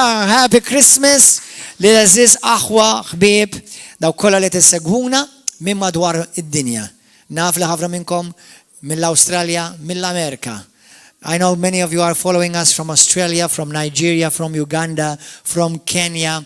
Happy Christmas li l-aziz aħwa ħbieb daw kollha li tissegwuna minn madwar id-dinja. Naf li ħafna minnkom mill-Awstralja, mill-Amerika. I know many of you are following us from Australia, from Nigeria, from Uganda, from Kenya.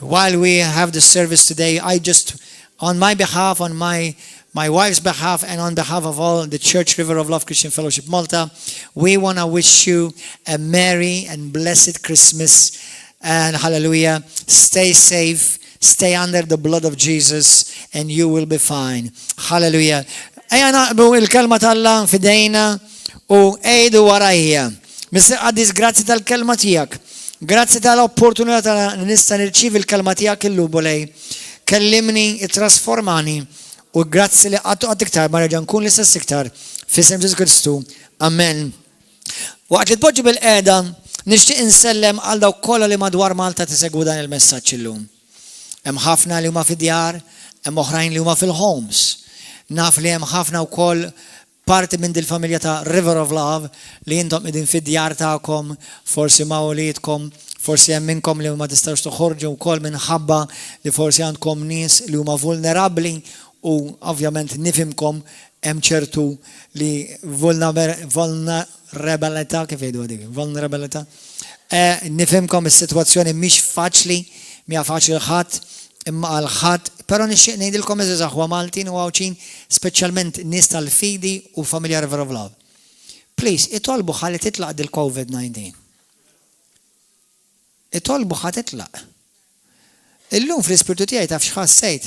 While we have the service today, I just, on my behalf, on my wife's behalf, and on behalf of all the Church River of Love Christian Fellowship Malta, we want to wish you a merry and blessed Christmas. And hallelujah, stay safe, stay under the blood of Jesus, and you will be fine. Hallelujah. Ejja naqbu il-kelma tal-Allah fidejna u ejdu warajja. Mr. Addis, grazzi tal-kelma tijak. Grazzi tal-opportunità nista nirċivi il-kelma tijak il-lubulej. Kellimni, trasformani u grazzi li għattu iktar, marraġan kun li s-siktar. Fisem Ġesu Kristu. Amen. Waqt li tpoġġi bil-qeda, nixtieq insellem għal daw kollha li madwar Malta tisegwu dan il-messaġġ illum. Hemm ħafna li huma fid-djar, hemm oħrajn li huma fil-homes. Naf li hemm ħafna wkoll parti minn dil-familja ta' River of Love li jintom idin fid-djar tagħkom, forsi ma' wliedkom, forsi hemm minnkom li ma tistgħux toħorġu wkoll minħabba li forsi għandkom nies li huma vulnerabbli u ovvjament nifhimkom hemm ċertu li vulnerabilità kif jgħidu dik, vulnerabilità. Nifhimkom is-sitwazzjoni mhix faċli, mija faċli ħadd, imma għal ħadd, però nixtieq ngħidilkom eżaż aħwa Maltin u għawċin speċjalment nies tal-fidi u familja River of Love. Please, itolbu ħalli titlaq dil-COVID-19. Itolbu ħa titlaq. Illum fl-ispirtu tiegħi taf x'ħassejt.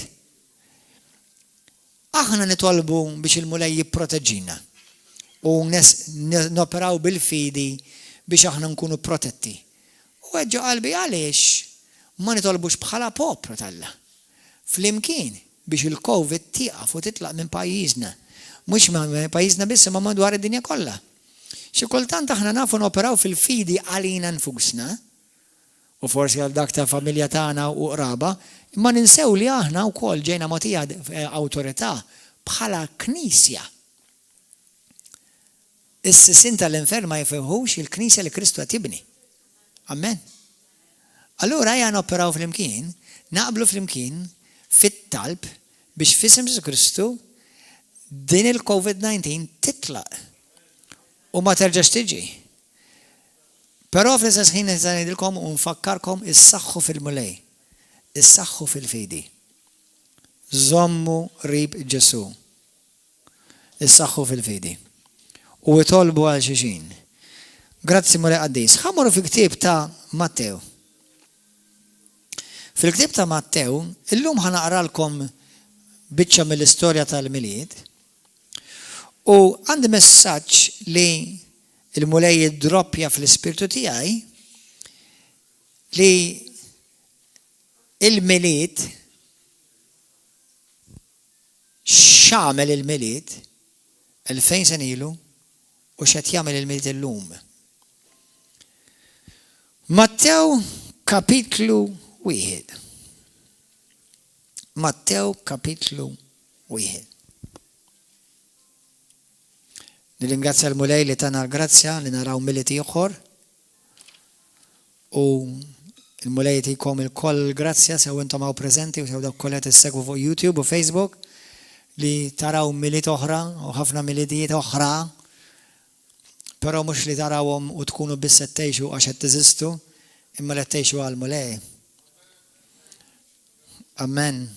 Aħna nitolbu biex il-mulej jipproteġġina u noperaw bil-fidi biex aħna nkunu protetti. U ġo qalbi għaliex ma nitolbux bħala poplu tal-la. Flimkien biex il-COVID tieqaf u titlaq minn pajjiżna. Mhux ma' pajjiżna biss ma' madwar id-dinja kollha. Xi kultant aħna nafu noperaw fil-fidi għalina nfusna u forsi għal dak ta' familja tagħna u qraba, imma ninsew li aħna wkoll ġejna mogħtija awtorità bħala knisja. Is-sisin tal-inferm ma jfehmux il-knisja li Kristu qed jibni. Amen. Allura ejja noperaw flimkien, naqblu flimkien fit-talb biex f'isem Ġesu Kristu din il-COVID-19 titlaq u ma terġax tiġi. Però fl-istess ħin nista' ngħidilkom u nfakkarkom issaħħu fil-mulej, issaħħu fil-fidi. Żommu qrib Ġesu. Issaħħu fil-fidi. U itolbu għal xi. Grazzi Mulej Qaddis. Ħammru fil-ktieb ta' Mattew. Fil-ktieb ta' Mattew, illum ħanaqralkom biċċa mill-istorja tal-milied u għandi messaġġ li il-mulej jiddroppja fl-ispirtu tiegħi li il-milied x'għamel il-milied 2000 sen ilu u x'qed jagħmel il-milied illum. Mattew kapitlu 1. Mattew kapitlu 1. Nirringrazzja l-mulej li tana l-grazzja li naraw militi ieħor u l-mulej tikom il-koll grazzja sew intom hawn preżenti u sew dak kollha tissegwu fuq YouTube u Facebook li taraw miliet oħra u ħafna militijiet oħra, però mhux li tarawhom u tkunu biss qed tgħixu għax qed teżistu, imma li qed tgħixu għall-mulej. Amen.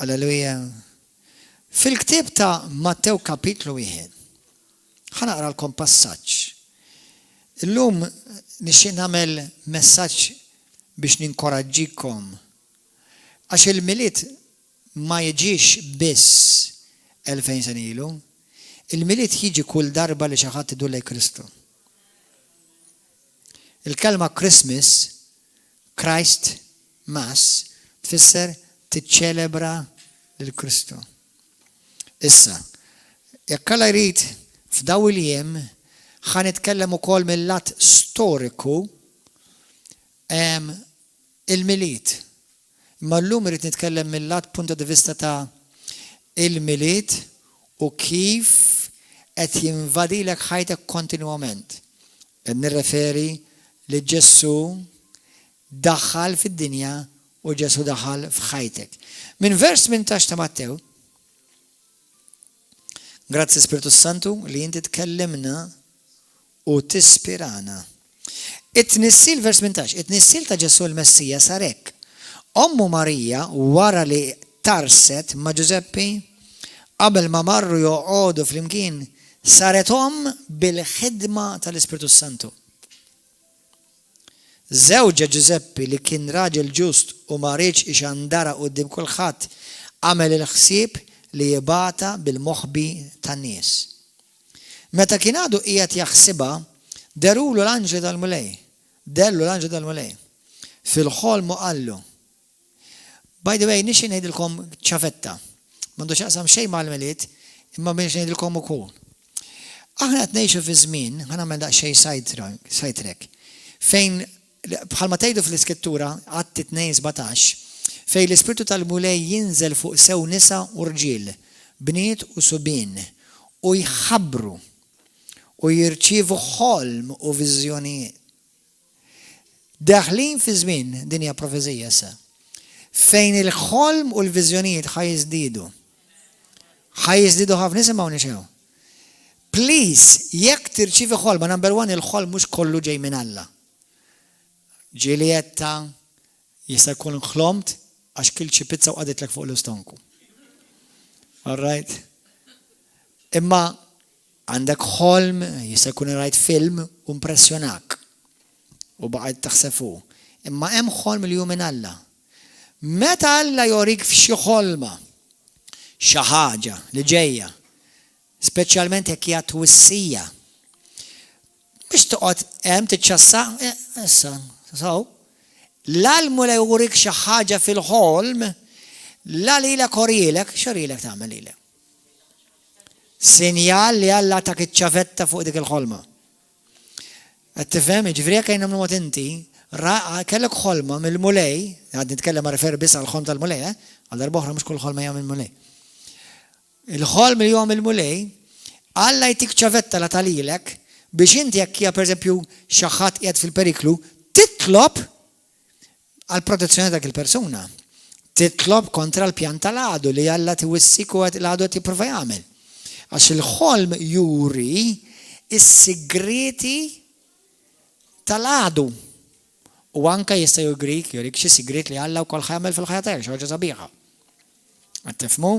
Alleluja. Fil-ktieb ta' Mattew kapitlu 1. Ħanaqralkom passaġġ. Illum nixtieq nagħmel messaġġ biex ninkoraġġikom. Għax il-milied ma jiġix biss 2000 sen ilu. Il-milied jiġi kull darba li xi ħadd idur lejn Kristu. Il-kelma Christmas, Christ Mass, tfisser tiċċelebra lil Kristu. Issa, jekk alla jrid f'daw il-jiem ħa nitkellem ukoll mill-lat storiku il-milied. Imma llum irid nitkellem mill-lat punto di vista ta' il-milied u kif qed jinvadilek ħajtek kontinwament. Nirreferi li Ġesu daħħal fid-dinja u Ġesu daħħal f'ħajtek. Min vers 18 ta' Mattew, grazzi Spiritu Santu li inti tkellimna u tispirana. It-tnissil vers 18, it-tnissil ta' Ġesu l-Messija sarek. Ommu Marija wara li tarset ma' Giuseppi qabel ma marru joqogħdu flimkien saretom bil-ħidma tal-Ispiritu Santu. Żewġa Giuseppi li kien raġel ġust u ma rridx ixandara quddiem kulħadd għamel il-ħsieb li jibata bil-moħħbi tan-nies. Meta kien għadu qiegħed jaħsibha, derulu l-anġel tal-mulej. Fil-ħolm qallu. By the way, nixi ngħidilkom ċafetta. M'għandux xaqsam xejn mal-miliet, imma biex ngħidilkom ukoll. Aħna qed ngħixu fi żmien, ħanagħmel daqsxejn sidetrack, fejn bħalma tgħidu fl-Iskrittura Atti 2:17 fejn l-Ispirtu tal-mulej jinżel fuq sew nisa u rġiel, bniet u subien u jħabbru u jirċievu ħolm u viżjonijiet. Daħlin fi żmien din hija profeżija issa. Fejn il-ħolm u l-viżjonijiet ħajżdiedu. Ħajżdiedu ħafna nisimgħu nixew. Please, jekk tirċievi ħolma, number one, il-ħolm mhux kollu ġej minn Alla. Ġilietta jista' jkun ħlomt għax kilċi pizza u qaditlek fuq l-istonku. All right? Imma għandek ħolm, jista' jkun rajt film u impressjonak u baqgħet taħseb fuq. Imma hemm ħolm li hu minn Alla. Meta Alla jorik f'xi ħolma xi ħaġa li ġejja, speċjalment jekk hija twissija, biex toqgħod hemm tiċċassa, issa So, l-mulej jurik xi ħaġa fil-ħolm, la lilek orilek, x'orilek tagħmel lilek? Sinjal li Alla ta' iċ-ċavetta fuq dik il-ħolma. Qed tifhem, jiġifieri jekk nagħmlu mod inti, kellek ħolma mill-mulej, għad nitkellem ma' refer biss għall-ħolm tal-mulej, għal darba oħra mhux kull ħolma hija mill-mulej. Il-ħolm li huwa mill-mulej, Alla jtik ċavetta la talilek biex inti jekk hija pereżempju xi ħadd qiegħed fil-periklu, titlob għal protezzjoni dak il-persuna. Titlob kontra l-pjan tal-għadu li Alla tiwissik u l-għadu qed jipprova jagħmel. Għax il-ħolm juri is-sigreti tal-għadu. U anke jista' jurik xi sigriet li Alla wkoll ħajamel fil-ħajja tiegħek, xi ħaġa sabiħa. Qed tifhmu?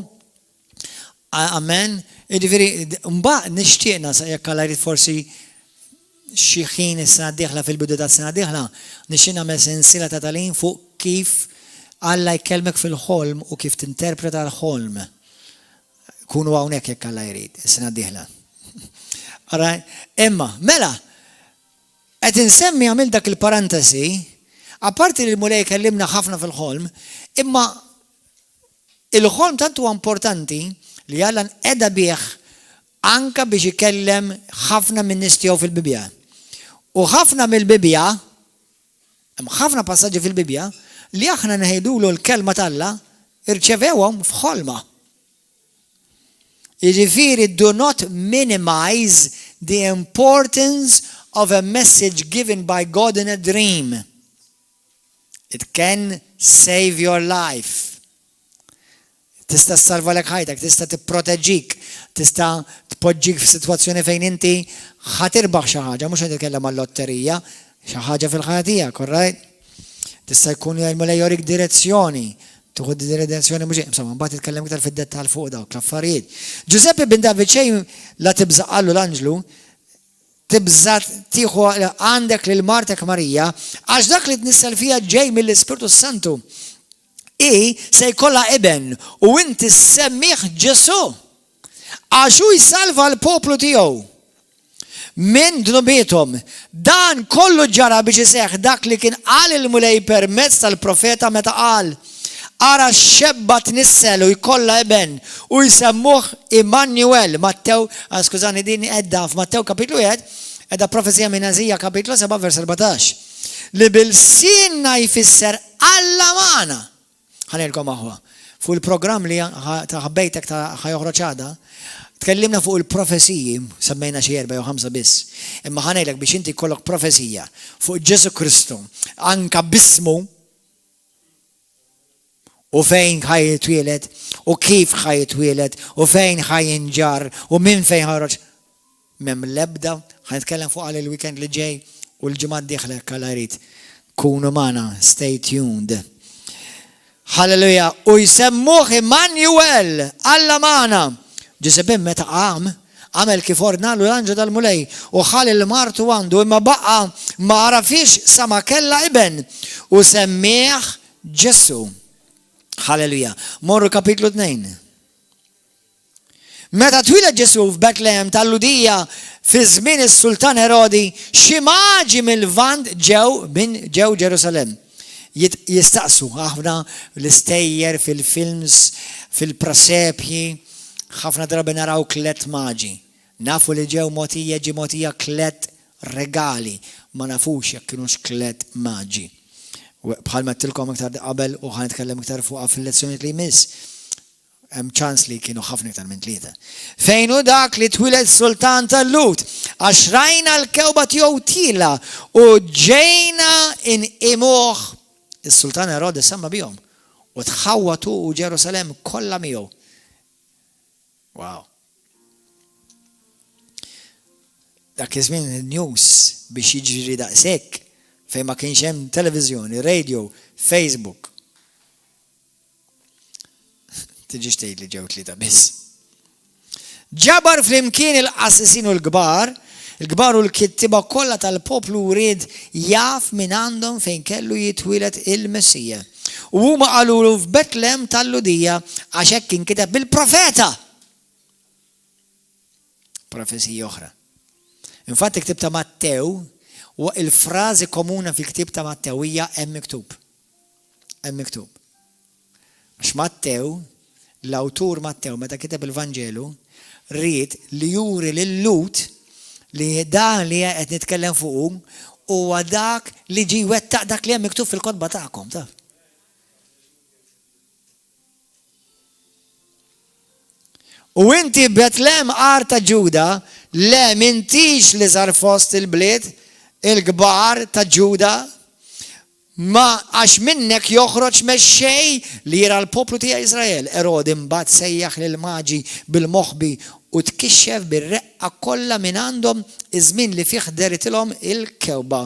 Amen. Jiġifieri mbagħad nixtieqna jekk Alla jrid forsi xi ħin is-sena d-dieħla fil-bidu tas-sena d-dieħla nixtieq nagħmel sensiela ta' tagħlim fuq kif Alla jkellmek fil-ħolm u kif tinterpreta l-ħolm. Kunu hawnhekk jekk Alla jrid is-sena d-dieħla. Imma, mela, qed insemmi għamil dak il-parentesi, apparti li l-mulej kellimna ħafna fil-ħolm, imma il-ħolm tant huwa importanti li Alla nqeda bih anka biex ikellem ħafna minn nies tiegħu fil-Bibja. U ħafna mill-Bibja, ħafna passaġġi fil-Bibja li aħna ngħidulu l-kelma tal-Alla irċevewhom f'ħolma. Jiġifieri do not minimize the importance of a message given by God in a dream. It can save your life. Tista' ssalvalek ħajtek, tista' tipproteġġik, tista' tpoġġik f'sitwazzjoni fejn inti ħatirbaħ xi ħaġa, mhux qed nitkellem għall-lotterija, xi ħaġa fil-ħajja tiegħek, alright? Tista' jkun jgħidmulej jorik direzzjoni, tieħu direzzjoni mhux insomma mbagħad titkellem iktar fid-dettall fuq dawk l-affarijiet. Giuseppe bin David xejn la tibżaq qallu l-anġlu, tibżat tieħu għandek lil martek Marija għax dak li tnissel fiha ġej mill-Ispiritu Santu. Se jkollha eben u inti semmih Ġesu għax hu jsalva l-poplu tiegħu minn dnubietom. Dan kollu ġara biex iseħħ dak li kien qal il-mulej permezz tal-profeta meta qal ara xebba tnissel u jkollha eben u jsemmuh Immanuel. Mattew, skużani din qedda f'Mattew kapitlu 1, edha profezija minn Eżija kapitlu 7 vers 14. Li bil-sinna jfisser Alla magħna. Ħanilkom aħwa. Fu l-programm li ta' ħabbejtek ta' ħajoħroġ għada, Tkellimna fuq il-profesiji, semmejna xi 4 jew 5 biss. Imma ħanejlek biex inti jkollok profesija fuq Ġesu Kristu, anka bismu u fejn ħajjitwieled u kif ħajjitwieled u fejn ħajjinġar u minn fejn ħaroġ. Mem l-ebda ħanitkellem fuq għal il-weekend li ġej u l-ġimgħa d-dieħla kalla jrid. Kunu magħna, stay tuned. Halleluja. U jsemmuh Immanuel, Alla magħna. Giuseppe meta għamel kif ordnalu l-anġu tal-mulej u ħalli l-martu għandu imma baqa ma arafix sama kella iben u semmieħ Ġesu. Halleluja. Morru kapitlu 2. Meta twiled Ġesu f'Betlehem tal-Ludija fi żmien is-Sultan Herodi, xi maġi mill-Lvant ġew Ġerusalem. Jistaqsu ħafna l-istejjer fil-films, fil-prasepji, ħafna drabi naraw klet maġi. Nafu li ġew motija klet regali. Ma nafux jekk kienux klet maġi. Bħalma tilkom iktar qabel u ħanitkellem iktar fuqha fil-lezzjoni li jmiss. Hemm ċans li kienu ħafna iktar minn 3. Fejn hu dak li twiled Sultan tal-Lut, għax rajna l-kewba tiegħu tila u ġejna inqimuh. Is-Sultan Herodi semma bihom u tħawwatu u Ġerusalem kollha miegħu. Wow. Dak iż-żmien il-news biex jiġri daqshekk fejn ma kienx hemm televiżjoni, radio, Facebook. Tiġix tgħid li ġew 3 biss. Ġabar flimkien il-qassisin u l-kbar u l-kittiba kollha tal-poplu ried jaf minn għandhom fejn kellu jitwieled il-Messija. U huma qalulu f'Betlehem tal-Ludija għax hekk inkiteb bil-profeta. Profesija oħra. Infatti ktib ta' Mattew u il-frażi komuna fil-ktib ta' Mattew hija hemm miktub. Hemm miktub. Għax Mattew, l-awtur Mattew meta kiteb il-Vanġelu, ried li juri lil-Lut li dan li qed nitkellem fuqu huwa dak li ġi wettaq dak li hemm miktub fil-kotba tagħkom, taf. U inti Betlehem qar ta' Ġuda, le mintix li sar fost il-bliet, il-kbar ta' Ġuda, ma għax minnek joħroġ mexxej li jara l-poplu tiegħi Iżrael. Erodi mbagħad sejjaħ lil maġi bil-moħbi u tkixxef bir-reqqa kollha minn għandhom iż-żmien li fih deritilhom il-kewba.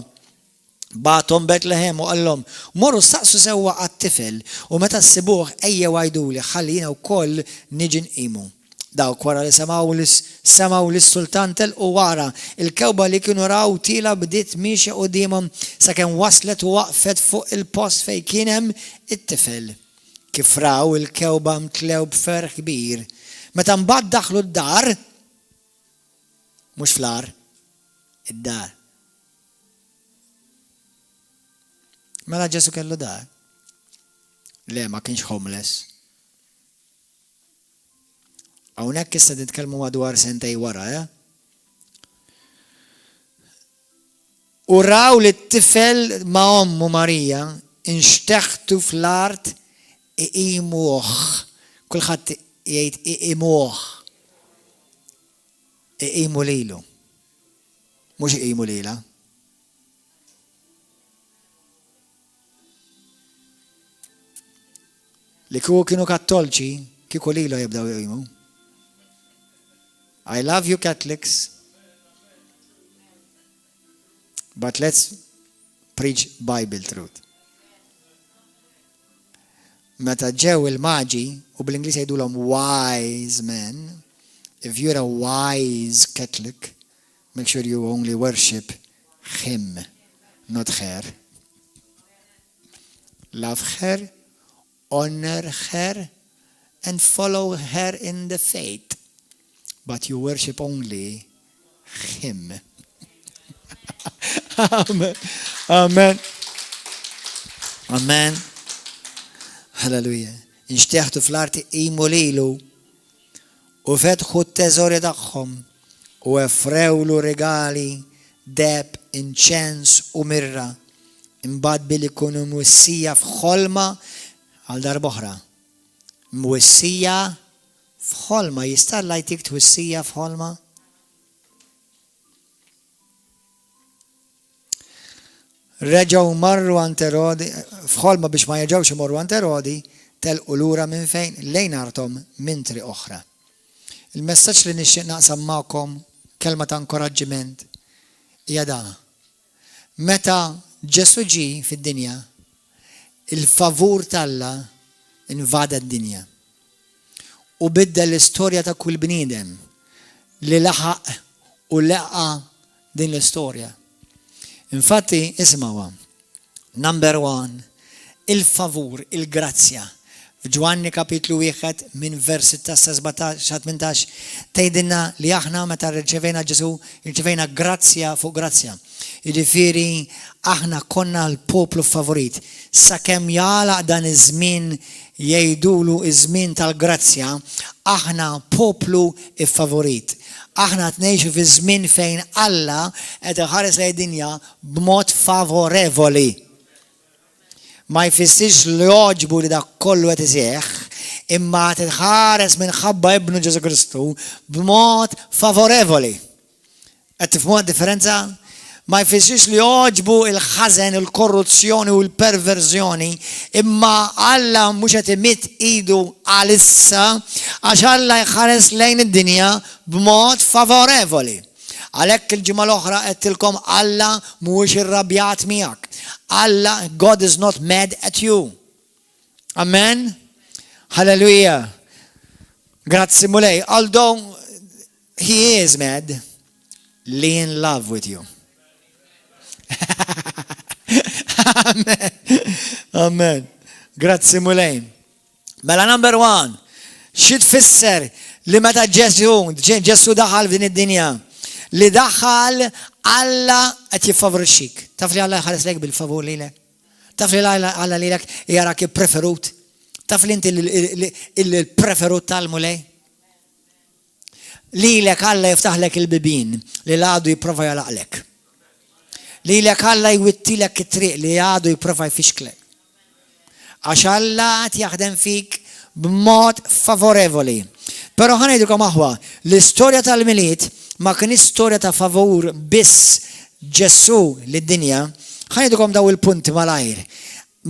Batom Betlehem u qallhom morru staqsu sewwa għat-tifel u meta ssibuh ejja għajduli ħallina wkoll niġi nqimu. Dawk wara li semaw lis-Sultan telqu wara il-kewba li kienu raw tila bdiet mixja qudiemhom sakemm waslet u waqfet fuq il-post fejn kien hemm it-tifel. Kif raw il-kewba mtlew b'ferħ kbir. Meta mbagħad daħlu d-dar, mhux flar, id-dar. Mela Ġesu kellu dar. Le ma kienx homeless. Hawnhekk issa nitkellmu madwar sentej wara, U raw li t-tifel ma' ommu Marija inxteħtu fl-art iqimuh. Kulħadd jgħid iqimuh. Iqimu lilu. Mhux iqimu lila. Li kienu kattolċi, kieku lilu jibdaw iqimu. I love you Catholics, but let's preach Bible truth. Meta ġew il-maġi, u bl-Ingliż jgħidulhom wise men, if you're a wise Catholic, make sure you only worship him, not her. Love her, honor her, and follow her in the faith. But you worship only him. Amen. Amen. Amen. Hallelujah. Inxteħtu fl-arti imu lilu u fetħu t-teżori tagħhom u effrewlu regali deb, inċens u mirra imbagħad billi kunu mwissija f'ħolma għal darba oħra. Mwissija f'ħolma jista' Alla jtik twissija f'ħolma? Reġgħu marru ant Erodi f'ħolma biex ma jerġgħux imorru ant Erodi telqu lura minn fejn lejn artom minn triq oħra. Il-messaġġ li nixtieq naqsam magħkom kelma ta' inkoraġġiment hija dan. Meta Ġesu ġie fid-dinja, il-favur t'Alla invada d-dinja u biddel l-istorja ta' kull bniedem li laħaq u leqa din l-istorja. Infatti, ismawa, number 1, il-favur, il-grazzja. F'Ġwanni kapitlu 1 minn vers 16-17 tgħidilna li aħna meta rċevejna Ġesu, rċevejna grazzja fuq grazzja. Jiġifieri aħna konna l-poplu favorit. Sakemm jalaq dan iż-żmien jgħidulu iż-żmien tal-grazzja, aħna poplu favorit. Aħna tnejxu fi żmien fejn Alla qed iħares lejn dinja b'mod favorevoli. Ma jfissirx li joġbu li dak kollu qed iseħħ, imma titħares minħabba Ibnu Ġesu Kristu b'mod favorevoli. Qed tifhmu differenza? Ma jfissirx li joġbu il-ħażen, il-korruzzjoni u l-perverżjoni, imma Alla mhux qed imit idu għalissa għax Alla jħares lejn id-dinja b'mod favorevoli. Għalhekk il-ġimgħa l-oħra qedtilkom Alla mhuwiex irrabjat miegħek. Allah, God is not mad at you. Amen. Hallelujah. Grazie mulej. Although he is mad, be in love with you. Amen. Amen. Grazie mulej. Mela number 1. Xi tfisser li meta Ġesu daħal f'din id-dinja li daħal Alla qed jiffavorixxik. Taf li Alla jħares lek bil-favur lilek. Taf li Alla lilek jarak il-preferut. Taf li inti il-preferut tal-mulej. Lilek Alla jiftaħlek il-bibin li għadu jipprova jalaqlek. Lilek Alla jwittilek it-triq li għadu jipprova jfixklek. Għax Alla qed jaħdem fik b'mod favorevoli. Però ħanejdulkom aħwa, l-istorja tal-miliet ma kien istorja ta' favur biss Ġesu lid-dinja. Ħanejdulkom daw il-punti malajr.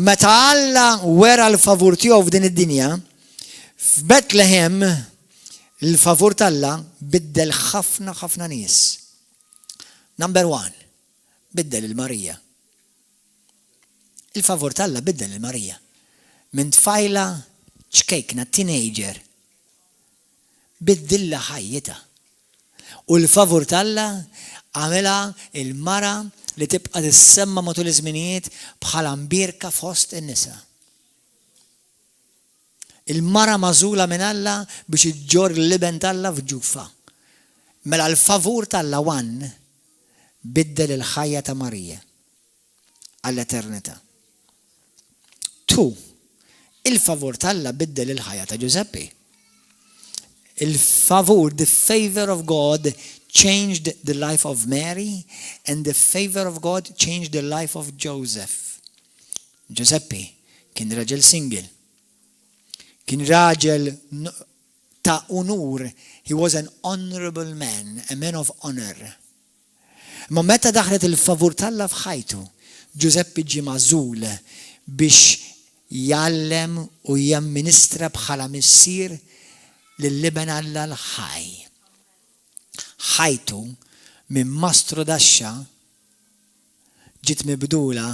Meta Alla wera l-favur tiegħu f'din id-dinja, f'Betlehem il-favur t'Alla biddel ħafna nies. Number 1, biddel il-Marija. Il-favur t'Alla biddel il-Marija. Min tfajla ċkejkna teenager biddilla ħajjita. U l-favur t'Alla għamela il-mara li tibqa' tissemma matul iż-żminijiet bħala mbirka fost in-nisa. Il-mara magħżula minn Alla biex iġġor il-liben t'Alla f'ġufa. Mela l-favur t'Alla biddel il-ħajja ta' Marija għall-eternità. 2. Il-favur t'Alla biddel il-ħajja ta' Giuseppe. Il-favur, the favor of God changed the life of Mary, and the favor of God changed the life of Joseph. Giuseppe kien raġel single. Kien raġel ta' unur. He was an honorable man, a man of honor. Ma meta daħlet il-favur t'Alla f'ħajtu, Giuseppe ġie magħżul biex jallem u jamministra bħala missier lill-liben Alla l-ħaj. ħajtu minn mastru daxxa ġiet mibdula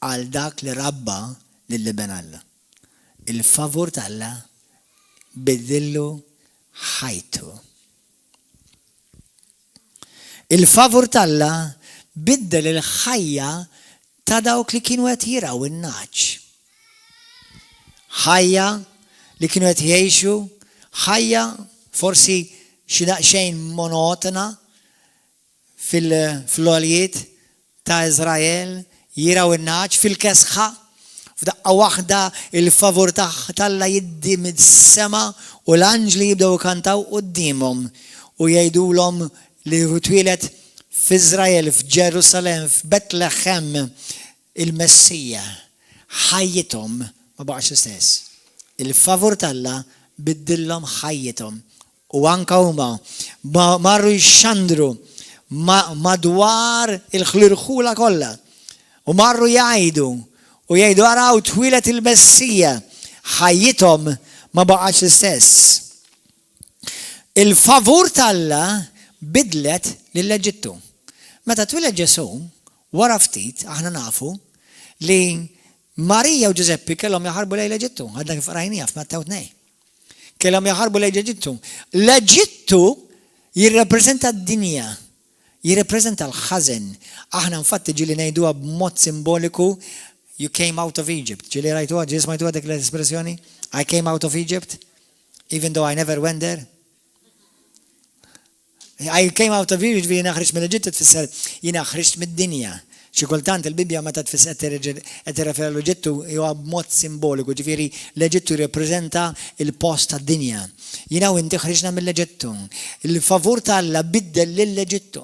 għal dak li rabba lill-liben Alla. Il-favur t'Alla biddillu ħajtu. Il-favur t'Alla biddel il-ħajja ta' dawk li kienu qed jiraw in-naċ. Ħajja li kienu qed jgħixu, ħajja forsi xi daqsxejn monotona fil-għolijiet ta' Iżrael, jiraw in-naċ fil-kesħa, f'daqqa waħda il-favur t'Alla jiddi mid-sema u l-anġli jibdew kantaw qudiemhom u jgħidulhom li twilet f'Iżrael, f'Ġerusalem, f'Betlehem il-Messija. Ħajjithom ma baqgħux istess. Il-favur t'Alla biddillhom ħajjithom. U anka huma marru jxandru madwar il-ħlirħula kollha. U marru jgħidu araw twilet il-Messija, ħajjithom ma baqgħetx l-istess. Il-favur tal-Alla bidlet lill-Eġittu. Meta twiled Ġesu, wara ftit aħna nafu li Marija u Ġuseppi kellhom jaħarbu lejn l-Eġittu, għadna kif rajnija f'Mattaw 2. Kellhom jaħarbu lejn l-Eġittu. L-Eġittu jirrappreżenta d-dinja, jirrappreżenta l-ħażen. Aħna infatti ġieli ngħiduha b'mod simboliku, you came out of Egypt. Ġieli rajtuha, ġieli smajtuha dik l-espressjoni? I came out of Egypt, even though I never went there. I came out of Egypt, jiena ħriġt mill-Eġittu tfisser jiena ħriġt mid-dinja. Xi kultant il-Bibja meta tfisser qed tirreferi l-Eġittu huwa b'mod simboliku, ġifieri l-Eġittu jirrappreżenta il-post tad-dinja. Jiena u inti ħriġna mill-Eġittu. Il-favur tal-Alla biddel lill-Eġittu.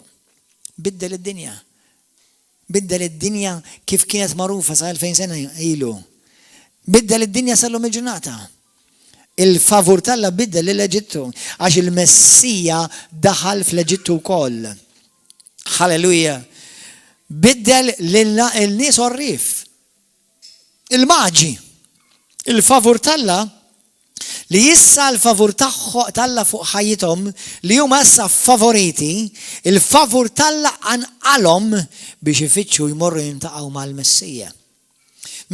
Biddel id-dinja. Biddel id-dinja kif kienet magħrufa sa 2000 sena ilu. Biddel id-dinja sal-lum il-ġurnata. Il-favur tal-Alla biddel lill-Eġittu għax il-Messija daħal fl-Eġittu wkoll. Halleluja. Biddel lil-nies orrif. Il-maġi. Il-favur tal-Alla li issa l-favur tal-Alla fuq ħajjithom li huma issa favoriti, il-favur tal-Alla anqalhom biex ifittxu jmorru jintaqgħu mal-Messija.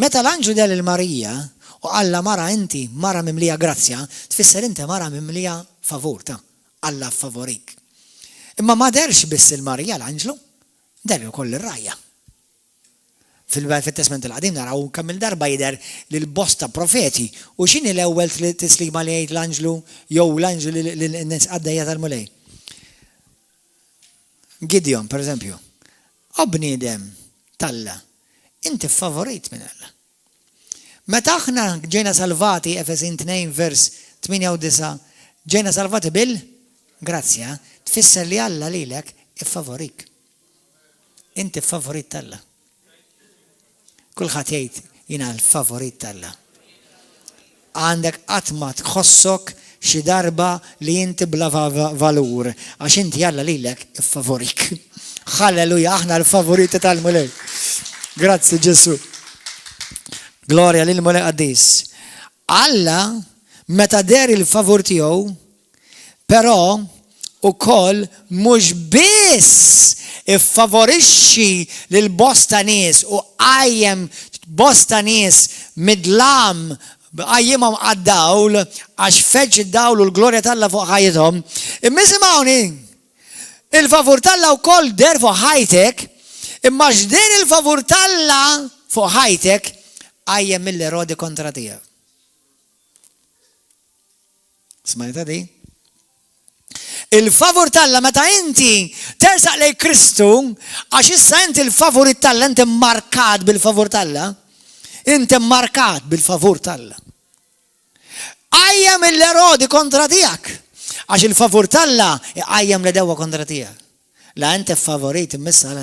Meta l-anġlu del il-Marija u Alla mara inti mara mimlija grazzja, tfisser inti mara mimlija favur ta' Alla favorik. Imma ma derx biss il-Marija l-anġlu, der ukoll ir-rajja. Fil-Testament il-Qadim naraw kemm il-darba jidher lil bosta profeti u x'inhi l-ewwel tislima li jgħid l-anġlu jew l-anġlu lin-nies għaddejja tal-mulej. Gideon, pereżempju, u bniedem tal-Alla, inti favorit minn Alla. Meta aħna ġejna salvati, Efesin 2 vers 8 u 9, ġejna salvati bil-grazzja, tfisser li Alla lilek iffavorik. Inti favorit tal-Alla. Kulħadd jgħid jiena l-favorit tal-Alla. Għandek qatt ma tħossok xi darba li inti bla valur, għax inti Alla lilek iffavorik. Halleluja, aħna l-favoriti tal-mulej. Grazzi Ġesu. Gloria lil mulej qaddis. Alla meta der il-favur tiegħu, però ukoll mhux biss iffavorixxi lil bosta nies u qajjem bosta nies midlam qajjimhom għad-dawl għax feġġ id-dawl u l-glorja tal-Alla fuq ħajjithom. Imma isimgħuni, il-favur tal-Alla wkoll der fuq ħajtek, imma x'din il-favur tal-Alla fuq ħajtek qajjem mill-Erodi kontra tiegħek. Smajta di? Il-favur tal-Alla meta inti tersaq lejn Kristu għax issa inti l-favorit tal-Alla, inti markat bil-favur tal-Alla, inti markat bil-favur tal-Alla. Qajjem l-Erodi kontra tiegħek għax il-favur tal-Alla qajjem l-dewwa kontra tiegħek. La inti favorit immissa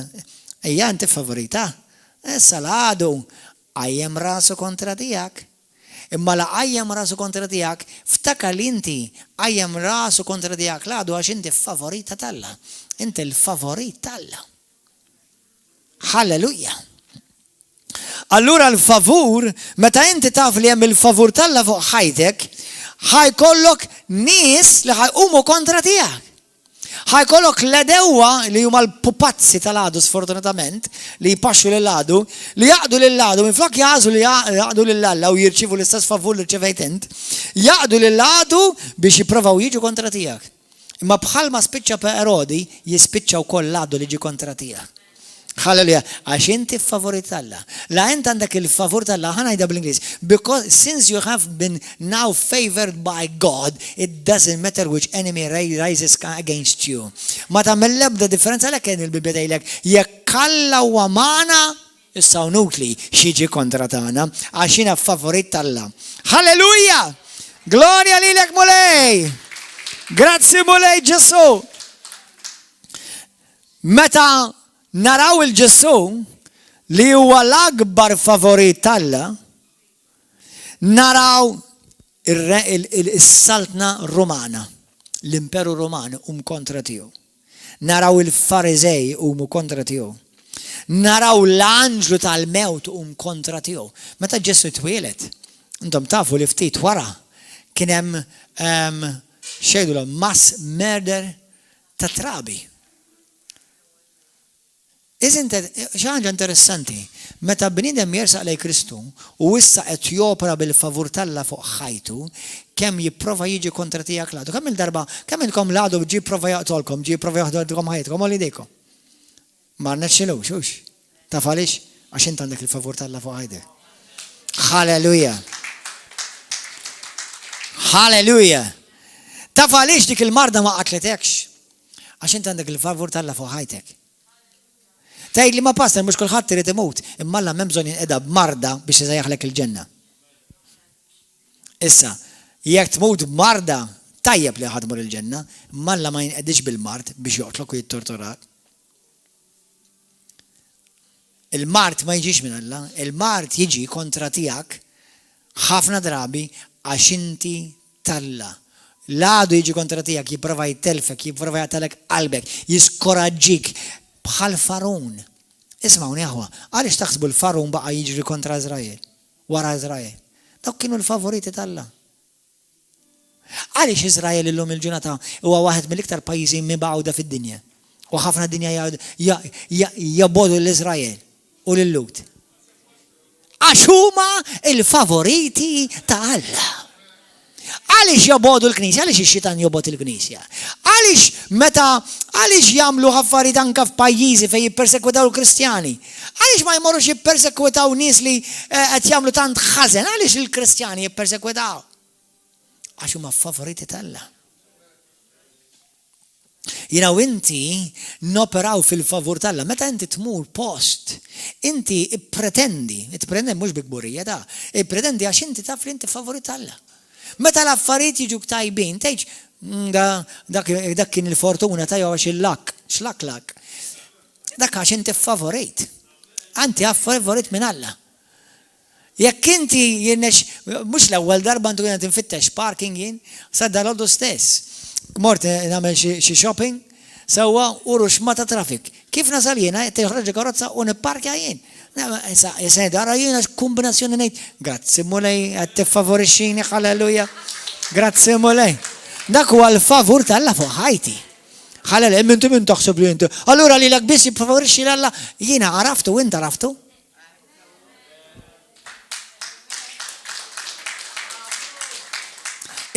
ejja inti favorita. Issa l-għadu qajjem rasu kontra tiegħek. Imma la qajjem rasu kontra tiegħek, ftakar li inti qajjem rasu kontra tiegħek l-għadu għax inti favorita tal-Alla. Inti l-favorit tal-Alla. Halleluja. Allura l-favur, meta inti taf li hemm il-favur tal-Alla fuq ħajtek, ħajkollok nies li ħajqumu kontra tiegħek. ħajkollok l-edewwa li huma l-pupazzi tal-għadu sfortunatament li jpaxxu lill-għadu, li jaqdu lill-għadu, minflok jażu li jaqdu lill-Alla u jirċivu l-istess favur li rċevejt int, jaqdu lill-għadu biex jipprovaw jiġu kontra tiegħek. Imma bħalma spiċċa pa' Erodi jispiċċa wkoll l-għadu li ġi kontra tiegħek. Halleluja, għax inti favorit tal-Alla. La int għandek il-favur tal-Alla, ħanajda bl-Ingliż. Because since you have been now favored by God, it doesn't matter which enemy rises against you. Ma tagħmel l-ebda differenza għalhekk kien il-Bibja tgħidlek jekk Alla huwa magħna issa nukli xiġi kontra tagħna għax jiena favorit tal-Alla. Halleluja! Gloria lilek mulej! Grazzi mulej Ġesu! Meta naraw il-Ġesu li huwa l-akbar favorit tal-Alla, naraw is-saltna Romana, l-Imperu Roman kontra tiegħu. Naraw il-Farizej kontra tiegħu. Naraw l-anġlu tal-mewt kontra tiegħu. Meta Ġesu twieled, intom tafu li ftit wara kien hemm xejdu mass murder ta' trabi. Xaħġa interessanti, meta bnidem jersaq lej Kristu u issa qed jopera bil-favur Alla fuq ħajtu, kemm jipprova jiġi kontra tiegħek ladu. Kemm il-darba, kemm inkom ladu ġi prova jaqtolkom, ġi prova jaħdolkom ħajtkom u lidejkom. Ma rnexxilux, hux. Taf għaliex? Għax int għandek il-favur Alla fuq ħajtek. Halleluja. Halleluja. Taf għaliex dik il-marda ma qatletekx? Għax int għandek il-favur Alla fuq ħajtek. Tgħid li ma pastor mhux kulħadd irid imut, imma Alla m'hemm bżonn jinqeda b'marda biex isejjaħlek il-ġenna. Issa, jekk tmut b'marda tajjeb li ħadmur il-ġenna, imma Alla ma jinqedix bil-mard biex joqtlok u jittorturak. Il-mart ma jiġix minn Alla, il-mart jiġi kontra tiegħek ħafna drabi għax inti Alla. L-għadu jiġi kontra tiegħek, jipprova jittelfek, jipprova jagħtalek qalbek, jiskoraġġik bħal Farun. Ismawni aħwa, għaliex taħsbu l-Farun baqa jiġri kontra Izrael, wara Izrael. Dawk kienu l-favoriti Alla. Għaliex Izrael illum il-ġurnata huwa waħed mill-iktar pajjiżi mibgħuda fid-dinja. U ħafna dinja jabbodu l-Izrael u l-Lut. Għax huma il-favoriti ta' Alla. Għaliex jabbodu l-Knisja, għaliex ix-xitan jobod il-Knisja. Għaliex jagħmlu affarijiet anke f'pajjiżi fejn jippersekwitaw il-Kristjani. Għaliex ma jmorrux jippersekwitaw nies li qed jagħmlu tant ħażen, għaliex il-Kristjani jippersekwitaw? Għax huma favoriti Alla. Jiena u inti noperaw fil-favur Alla. Meta inti tmur post, inti ippretendi mhux bi kburija da, ippretendi għax inti taf li inti favorit Alla. Meta l-affarijiet jiġu tajbin, tgħid dak kien il-fortuna tajja għax il-lak, x'lak. Dak għax inti favorit. Anti favorit minn Alla. Jekk inti mhux l-ewwel darba intu kienet infittex parking jien, sadda l-għodu stess. Mort nagħmel xi shopping, sewwa uru x'ma ta' traffic. Kif nasal jiena toħroġ karozza u nipparkja jien. Issa dara jiena kombinazzjoni ngħid, grazzi mulej qed tiffavorixxini, halleluja. Grazzi mulej. Dak huwa l-favur Alla fuq ħajti. Halleluja, inti min taħseb li inti. Allura lilek biss jiffavorixxi Alla, jiena għaraftu u inti għaraftu.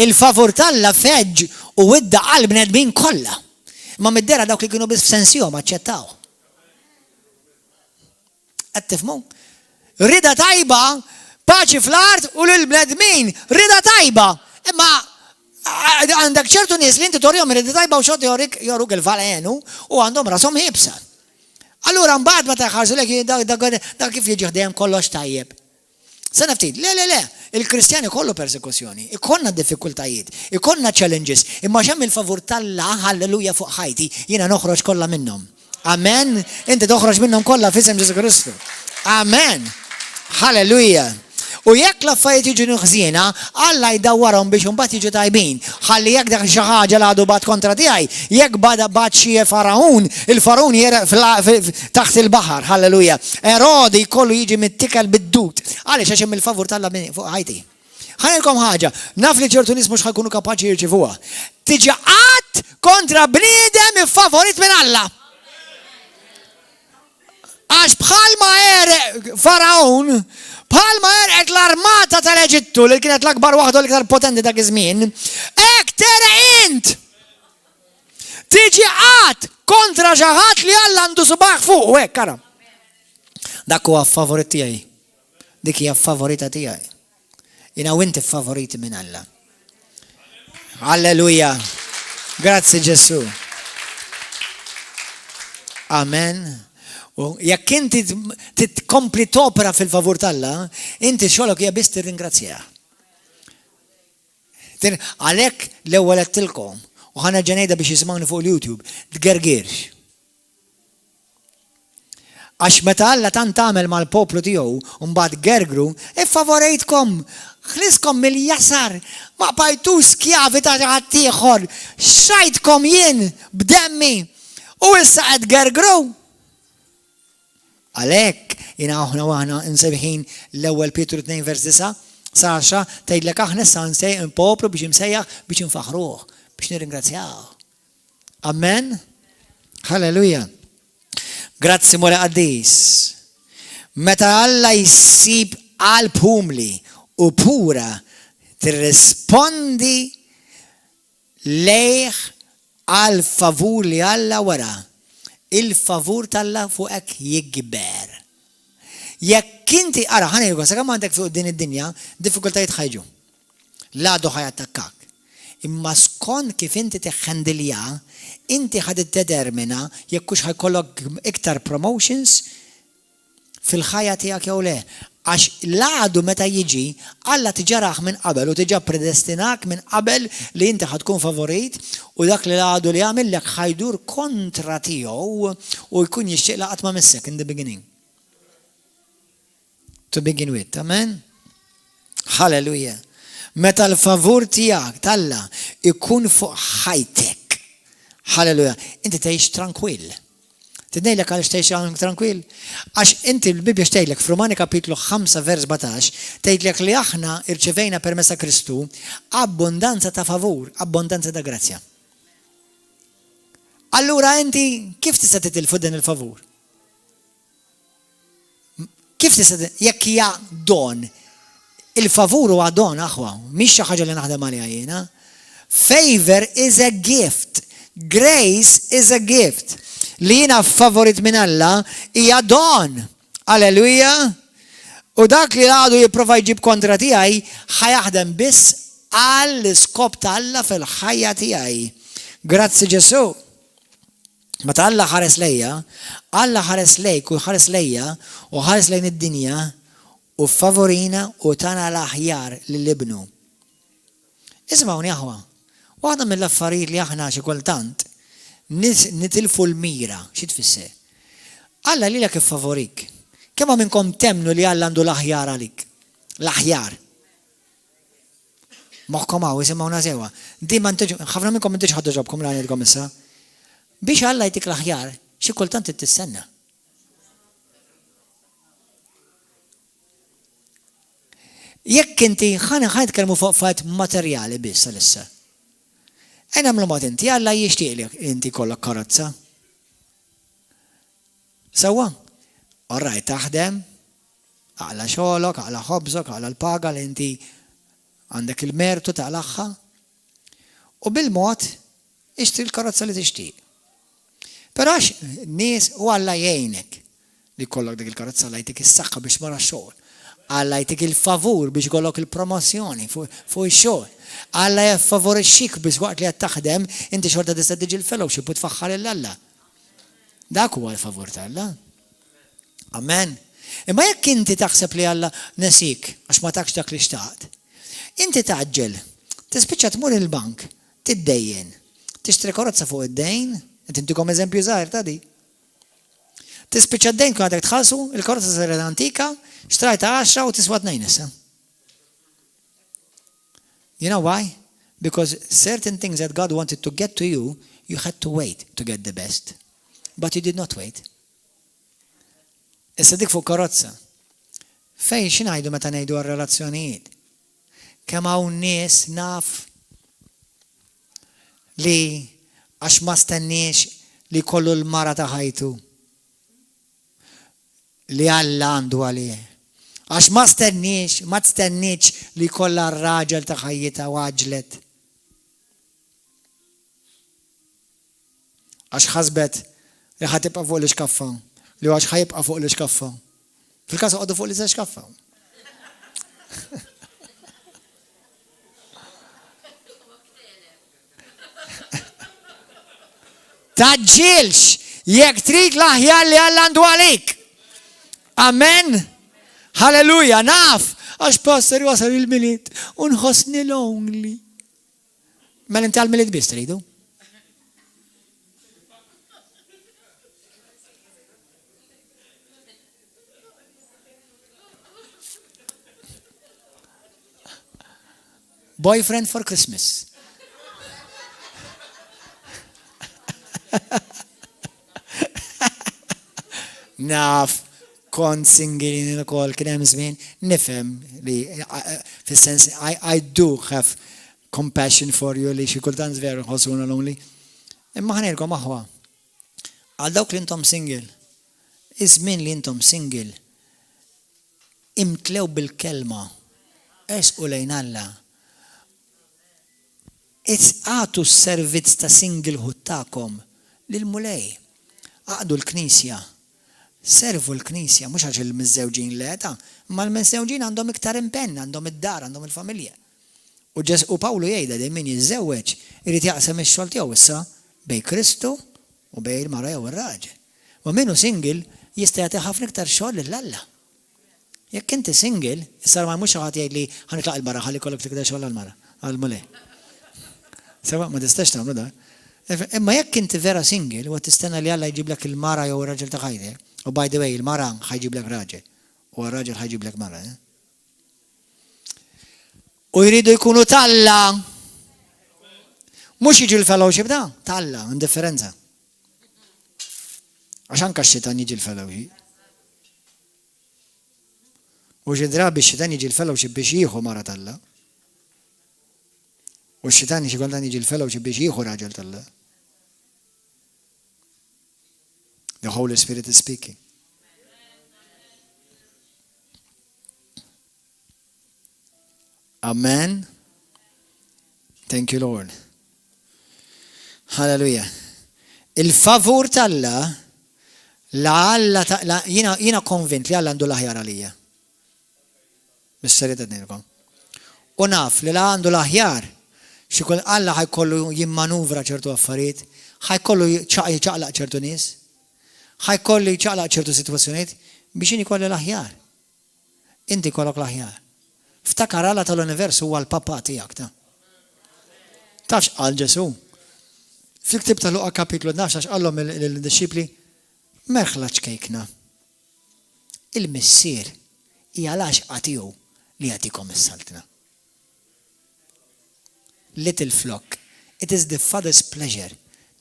Il-favur Alla feġġ u widda qalb bnedmin kollha. Ma middera dawk li kienu biss f'sensihom aċċettaw. Qed tifhmu? Rida tajba, paċi fl-art u lill-bnedmin, rida tajba. Imma għandek ċertu nies li inti torjhom rida tajba u xogħol joruk il-valenu u għandhom rashom ħibsa. Allura mbagħad meta jħarsu lek dak kif jiġi ħdejjem kollox tajjeb. Se ftit, le, il-Kristjani kollu persekuzzjoni, ikonna diffikultajiet, ikonna challenges, imma xemm il-favur Alla, halleluja fuq ħajti, jiena noħroġ kollha minnhom. Amen. Inti toħroġ minnhom kollha f'isem Ġesu Kristu. Amen. Halleluja. U jekk l-affarijiet jiġu ħżiena, Alla jdawwarhom biex imbagħad jiġu tajbin. Ħalli jekk dak xi ħaġa l għadu bad kontra tiegħi, jekk bad xi Faraun, il-Faraun taħt il-baħar, halleluja. Erodi jkollu jiġi mittikel bid-dud. Għaliex għax hemm il-favur Alla fuq ħajti. Ħanilkom ħaġa, naf li ċertu nies mhux ħajkunu kapaċi jirċivuha. Tiġi qatt kontra bniedem iffavorit minn Alla. Għax bħalma Farawn, bħalma qed l-armata tal-Eġittu li kienet l-akbar waħda l-iktar potenti dak iż-żmien, hekk tere int tiġi qatt kontra xi ħadd li Alla għandu subaħ fuq hekk kara. Dak huwa favorit tiegħi. Dik hija favorita tiegħi. Jiena u inti favoriti minn Alla. Alleluja. Grazzi Ġesu. Amen. Jekk inti titkompli topera fil-favur Alla, inti xogħolok hija biss tirringrazzjah. Għalhekk l-ewwel qedtilkom u ħana ġenejda biex jisimgħuni fuq il-YouTube, tgergirx. Għax meta Alla tant tagħmel mal-poplu tiegħu u mbagħad gergru, iffavorejtkom Ħliskom mill-jasar, ma bajtu skjavi ta' ħaddieħor, xajtkom jien b'demmi, u issa qed gergru. Għalhekk jiena aħna waħna nsebħin l-ewwel Pietru 2 vers 9 sa 10 tgħidlek aħna issa nsejħ impoplu biex imsejjaħ biex infaħruh, biex nirringrazzjaw. Amen? Halleluja. Grazzi mora qaddis. Meta Alla jsib qalb humli u pura tirrispondi lejh għal favur li Alla wara. Il-favur tal-Alla fuqek jikber. Jekk inti ara ħanejgu sa kemm għandek fuq din id-dinja, diffikultajiet ħajġu. L-għadu ħajattakkak. Imma skont kif inti teħħandilja, inti ħad determina jekk hux ħajkollok iktar promotions fil-ħajja tiegħek jew le. Għax l-għadu meta jiġi, Alla tiġaraħ minn qabel u tiġa predestinak minn qabel li inti ħadkun favorit u dak li l-għadu li għamillek ħajdur kontra tiegħu u jkun jixtieq laqat ma missek in the beginning. To begin with, amen? Hallelujah. Meta l-favur tiegħek talla ikun fuq ħajtek. Hallelujah. Inti tgħix tranquill. Tidnejlek għalix tgħix tranquill. Għax inti l-Bibja xtejlek f'Romani kapitlu 5 vers 17 tgħidlek li aħna irċevejna permessa Kristu abbondanza ta' favur, abbondanza ta' grazzja. Allura inti kif tista' titilfu din il-favur? Kif tista' jekk hija don? Il-favur huwa don aħwa, mhix xi ħaġa li naħdem għaliha jiena. Favor is a gift. Grace is a gift. Li jiena favorit minn Alla hija don. Alleluja. U dak li għadu jipprova jġib kontra tiegħi ħajaħdem biss għall-iskop ta' Alla fil-ħajja tiegħi. Grazzi Ġesu. Meta Alla ħares lejja, Alla ħares lejk u ħares lejja u ħares lejn id-dinja u favorina u tana l-aħjar lill-ibnu. Ismawni aħwa, waħda mill-affarijiet li aħna xi kultant nitilfu l-mira, xi tfisser? Alla lilek iffavorik. Kemm minnkom temnu li Alla għandu l-aħjar għalik? L-aħjar. Moħħkom hawn isimgħuna sewwa. Ħafna minnkom m'intix ħaddu ġobkom l għanidkom issa. Biex Alla jtik l-aħjar, xi kultant tistenna. Jekk inti ħanitkellmu fuq fatt materjali biss għalissa. Nagħmlu mod inti Alla jixtieqlek inti kollok karozza. Sewwa? Orrajt taħdem, aqla xogħolok, aqla ħobżok, aqla l-paga li inti għandek il-mertu taqlaħħa. U bil-mod ixtri l-karozza li tixtieq. Però għax nies u Alla jgħinek li kollok dik il-karozza Alla jtik is-saħħa biex mara x-xogħol. Alla jtik il-favur biex kollok il-promozzjoni fuq ix-xogħol. Alla jaffavorixxik biex waqt li qed taħdem inti xorta tista' tiġi l-fellowship u tfaħħar il-Alla. Dak huwa l-favur ta' Alla. Amen. Imma jekk inti taħseb li Alla nesik għax ma takx dak li xtaqt. Inti taġġel, tispiċċa tmur il-bank, tiddejjen, tixtri karozza fuq id-dejn, qed intikom eżempju żgħir ta' di. Tispiċċa d-dejn kun għadek tħallsu, il-karozza saret antika, xtrajta 10 u tiswa 2 issa. You know why? Because certain things that God wanted to get to you, you had to wait to get the best. But you did not wait. Issa dik fuq karozza. Fej xinajdu meta ngħidu għar-relazzjonijiet? Kemm hawn nies naf li għax ma stenniex li kollu l-mara ta' ħajtu. Li Alla għandu għalih. Għax ma tstenniex li kollha r-raġel ta' ħajjita waġlet. Għax ħasbet li ħatibqa' fuq l-iskaffa, li għax ħajibqa' fuq l-iskaffa. Fil-każ għodu fuq l-iskaffa. Taġġilx jekk trid l-aħjar li Alla għandu għalik. Amen. Halleluja, naf, għax passer wasal il-miliet, unħosni lonely. Mela inti għal-miliet biss tridu? boyfriend for Christmas. Naf, kont single ukoll kien hemm żmien, nifhem li fis-sens I do have compassion for you li xi kultant veru ħossuna lonely. Imma ħanilkom aħwa. Għal dawk li intom single, iż-żmien li intom single, imtlew bil-kelma, esqu lejn Alla. Għatu s-servizz ta' singlehood tagħkom lil-mulej. Għaqdu l-knisja. Servu l-knisja, mhux għax il-miżżewġin leta, ma l-miżżewġin għandhom iktar impenn, għandhom id-dar, għandhom il-familja. U Pawlu jgħidha dejjem min jiżżewweġ irid jaqsam ix-xogħol tiegħu issa bejn Kristu u bejn il-mara jew ir-raġel. Ma minnu single jista' jagħti ħafna iktar xogħol lil Alla. Jekk inti single, issa ma mhux ħadd jgħid li ħanitlaq il-mara ħalli kollok tikdar xogħol għall-mara, għall-mulej. Sewa ma tistax tagħmlu da. Imma jekk inti vera single u tistenna li Alla jġiblek il-mara jew ir-raġel ta' ħajtek, u by the way, il-mara ħajġiblek raġel u r-raġel ħajġiblek mara. U jridu jkunu talla. Mhux jiġi l-fellowship da, talla, indifferenza. Għax anke x-xitan jiġi l-fellowship. U xi drabi x-xitan jiġi l-fellowship biex jieħu mara talla. U x-xitan xi kultant jiġi l-fellowship biex jieħu raġel talla. The Holy Spirit is speaking. Amen. Thank you, Lord. Hallelujah. Il-favur tal-Alla, jina konvint li Alla għandu l-aħjar għalija. Bis-serjetà nilkom. U naf li għandu l-aħjar, xikol Alla ħajkollu jimmanuvra ċertu affarijiet, ħajkollu jċaqlaq ċertu nies, ħajkollu jċaqlaq ċertu situazzjoniet biex jini kollu l-aħjar. Inti kollok l-aħjar. Ftakar Alla tal-universu huwa l-papa tiegħek ta. Tafx qal Ġesu. Fil-ktib tal-Luqa kapitlu 12 qallhom il-disċipli merħla ċkejkna. Il-missier hija l-għaxqa tiegħu li jagħtikom is-saltna. Little flock, it is the Father's pleasure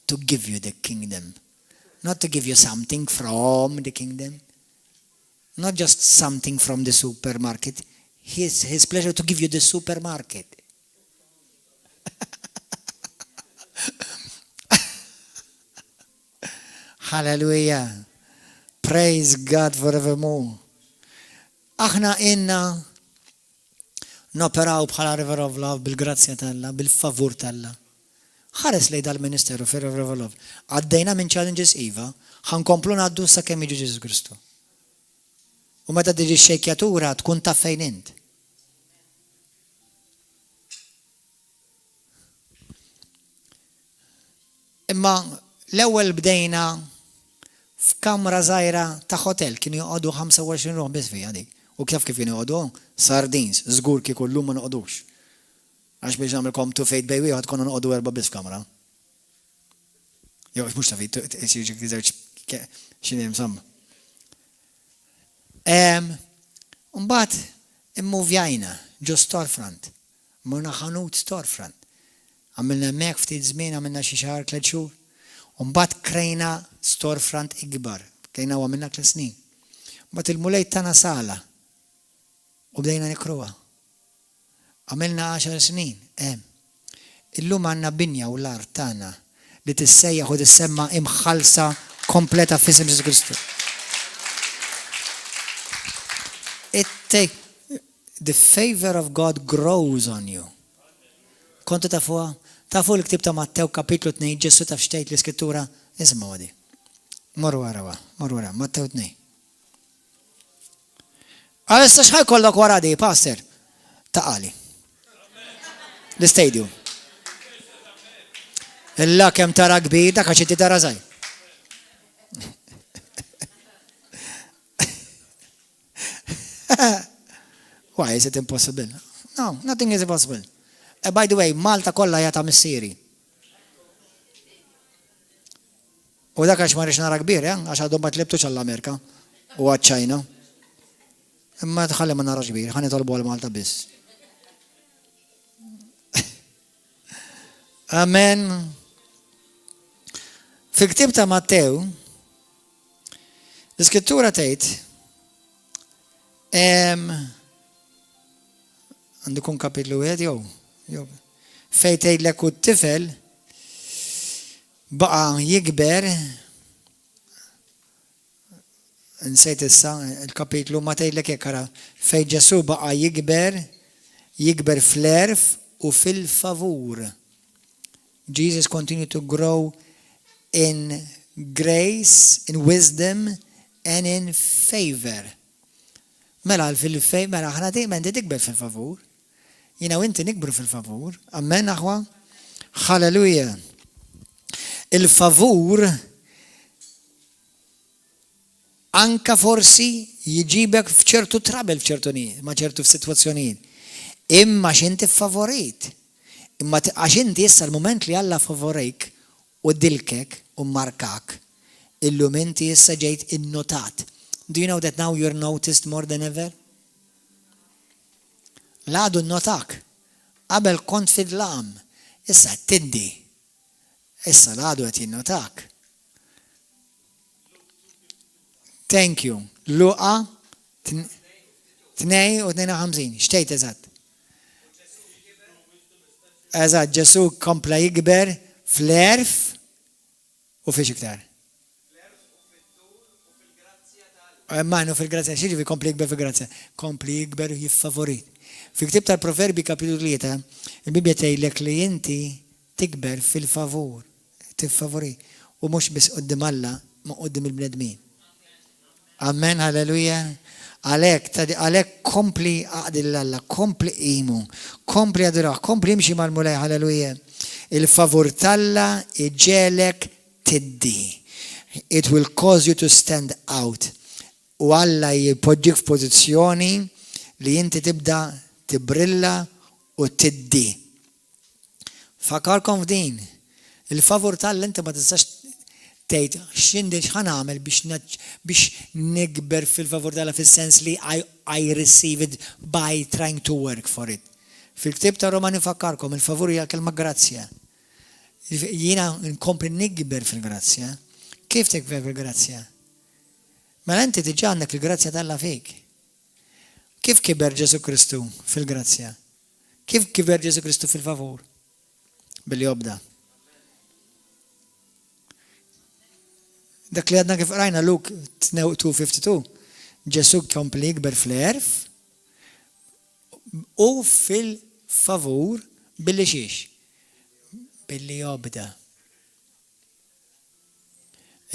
to give you the kingdom. Not to give you something from the kingdom. Not just something from the supermarket. His pleasure to give you the supermarket. Hallelujah. Praise God forevermore. Aħna inna noperaw bħala River of Love bil-grazzja tal-Alla, bil-favur tal-Alla. Ħares lejn dal-Ministeru fi River of Love. Għaddejna minn challenges iva, ħankomplu ngħaddu sakemm jiġi Ġesu Kristu. U meta tiġi x-xejkjatura tkun taf fejn int. Imma l-ewwel bdejna f'kamra żgħira ta' hotel kienu joqogħdu 25 ruħ biss fiha dik. U kif kienu joqogħdu? Sardins, żgur kieku llum ma noqogħdux. Għax biex nagħmilkom tu fejt bej wieħed konna noqogħdu erba' biss f'kamra. Jew mhux ta' fejt, żewġ x'inhi insomma. Mbagħad immuvjajna ġo storefront. Morna ħanut storefront. Għamilna hemmhekk ftit żmien, għamilna xi xahar tliet xhur. U mbagħad krejna storefront ikbar. Krejna u għamilna 3 snin. Mbagħad il-mulej tagħna sala. U bdejna nikruha. Għamilna 10 snin. Illum għandna binja u l-art tagħna li tissejjaħ u tissemma imħallsa kompleta f'isem Ġesu Kristu. The favor of God grows on you. Kontu tafuha? Tafu l-ktib ta' Mattew kapitlu 2 Ġesu taf xtejt l-iskrittura isma' għadi. Morru wara, Mattew 2. Għalissa xħaj kollok wara di, pastor? Taqali. L-stadium. Illa kem tara kbir, dak għax inti tara żgħir. Why is it impossible? No, nothing is impossible. By the way, Malta kollha jata missieri. U dak għax marriċ nara kbir, għax għadhom ma tlibtux għall-Amerika u għaċ-Ċajna. Imma tħalli ma narax kbir, ħani tolbu għal Malta biss. Amen. Fil-ktib ta' Mattew, l-iskrittura tgħid għandu kun kapitlu wieħed jew fejn tgħidlek u t-tifel baqa' jikber, nsejt issa il-kapitlu ma tgħidlek hekk ara fejn Ġesu baqa' jikber fl-erf u fil-favur. Jesus continued to grow in grace, in wisdom, and in favor. Mela fil-favor, mela ħna dejjem tikber fil-favur. Jina u inti nikbru fil-favur. Amen, aħwa? Halleluja. Il-favur anka forsi jiġibek f'ċertu trabel ma ċertu f'sitwazzjonijiet. Imma x'inti favorit. Imma għax inti issa l-moment li Alla favorejk u dilkek u markak, illum inti issa ġejt innotat. Do you know that now you're noticed more than ever? L-għadu notak. Qabel kont fid-lam. Issa tiddi. Issa l-għadu għet jinnotak. Thank you. Luqa 52. Xtejt eżatt. Eżatt, Ġesu kompla jikber fl-erf u fiex iktar. Manu fil-grazzja, xieġi kompli jikber fil-grazzja? Kompli jikber jiffavorit. Fil-ktib tal-Proverbi kapitlu 3, il-Bibja tgħidlek li inti tikber fil-favur, tiffavori, u mhux biss qudiem Alla, ma qudiem il-bnedmin. Amen, halleluja. Għalhekk kompli għaqdil Alla, kompli qimu, kompli aduraħ, kompli imxi mal-mulej, halleluja. Il-favur talla iġelek tiddi. It will cause you to stand out. U Alla jipoġġik f'pożizzjoni li inti tibda tibrilla u tiddi. Fakarkom f'din, il-favur tal-inti ma tistax tgħid x'indi x'ħanagħmel biex nikber fil-favur tal fis-sens li I receive it by trying to work for it. Fil-ktib ta' Romani fakkarkom, il-favur hija kelma grazzja. Jiena nkompli nikber fil-grazzja. Kif tikber fil-grazzja? Mela inti diġà għandek il-grazzja tal-Alla fik. Kif kiber Ġesu Kristu fil-grazzja? Kif kiber Ġesu Kristu fil-favur? Billi jobda. Dak li għadna kif rajna Luke 2:52, Ġesu kompli jikber fl-erf u fil-favur billi xiex? Billi jobda.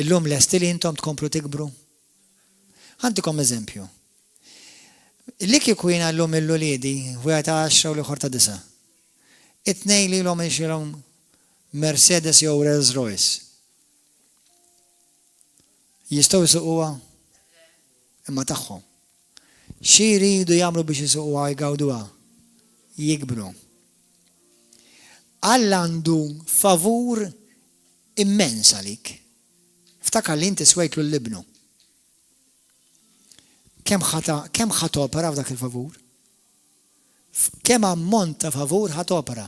Illum lesti li intom tkomplu tikbru? Ħantikom eżempju. Li kieku jina l-lum il-lulidi, u għata 10 u liħor ta' 9. It-nej li l-lum iġilom Mercedes jew Rolls Royce. Jistaw jisuqwa imma tagħhom. Xi jridu jagħmlu biex jisuqwa jgawduha? Jikbru. Alla għandu favur immens għalik. Ftakar li inti swejtlu l-libnu. Kemm ħatopera f'dak il-favur? Kemm ammont ta' favur ħatopera?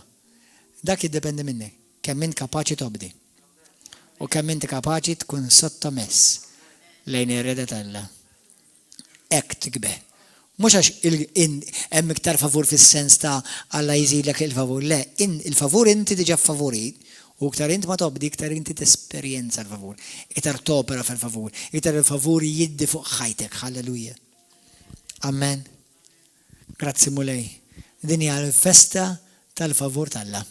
Dak jiddependi minnek. Kemm int kapaċi tobdi. U kemm inti kapaċi tkun sottomess lejn ir-reda tal-Alla. Hekk tikber. Mhux għax hemm iktar favur fis-sens ta' Alla jżidlek il-favur. Le, il-favur inti diġà favorit u iktar inti ma tobdi, iktar inti tesperjenza l-favur. Iktar topera fil-favur. Iktar il-favur jiddi fuq ħajtek. Halleluja. Amen. Grazzi mulej. Din hija l-festa tal-favur tal-Alla.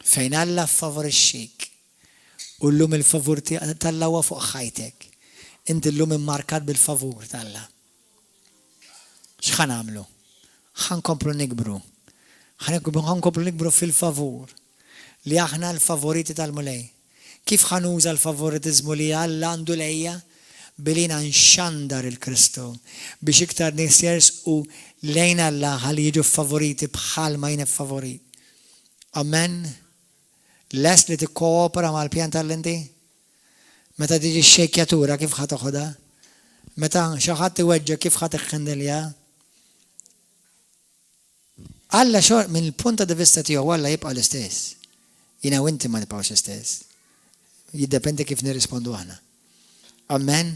Fejn Alla favorixxik. U llum il-favur tal-Alla huwa fuq ħajtek. Inti llum immarkat bil-favur tal-Alla. X'ħan għamlu? Ħankomplu nikbru. Ħankomplu nikbru fil-favur. Li aħna l-favoriti tal-mulej. Kif ħanuża l-favoritizmu li Alla għandu lejja? Bilina nxandar il-Kristu biex iktar nisjers u lejn Alla ħalli jiġu favoriti bħal ma jina favorit. Amen. Les li tikkoopera mal-pjan tal-inti? Meta tiġi xekjatura kif ħat toħodha? Meta xi ħadd iweġġa kif ħadd iħħendilha? Alla minn il-punta di vista tiegħu Alla jibqa' l-istess. Jina u inti ma nibqgħux istess. Jiddependi kif nirrispondu aħna. Amen.